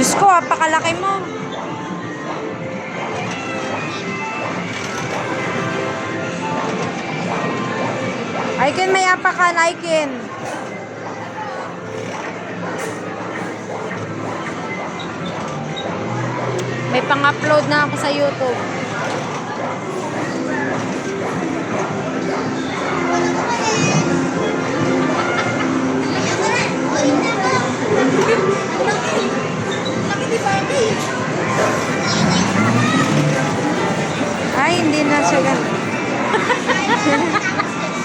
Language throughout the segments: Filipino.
Diyos ko, apakalaki mo. Aiken, may apakan, Aiken. May pang-upload na ako sa YouTube. Ay, hindi na siya ganun.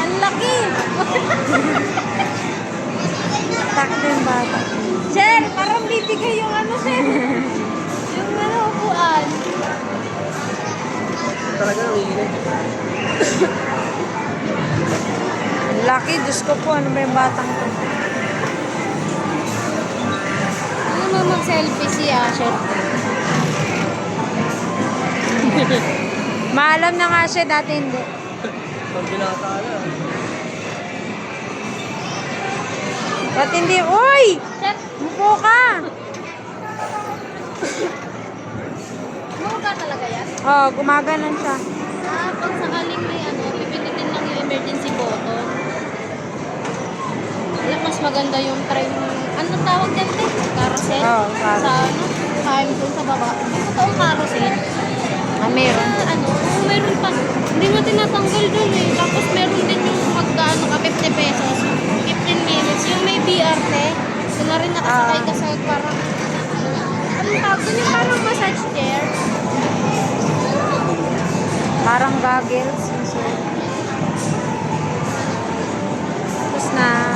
Ang laki! Takto yung bata. Sir, parang bibigay yung ano, sir. Yung ano, upuan. Talaga, umiinit. Ang laki, Diyos ko po, ano ba yung batang to? Ano mo mag-selfie siya, sir? Maalam na nga siya, dati hindi. Pag binata na. Ba't hindi? Uy! Sir, Mupo ka! mukha talaga yan? Oh, gumaganon siya. Pag sakaling may ano, pipindutin lang yung emergency button. Alam, mas maganda yung train. Ano tawag dyan, te? Carousel? Oo, carousel. Sa ano? Time dun sa baba. Totoong carousel. Ah, meron. Ano, meron pa. Hindi mo tinatanggal dun eh. Tapos meron din yung magkaano ka, 50 pesos. 15 minutes. Yung may BRT, doon na rin nakasakay ka sa parang, anong tawag dun? Yung parang massage chair. Parang goggles. Tapos na.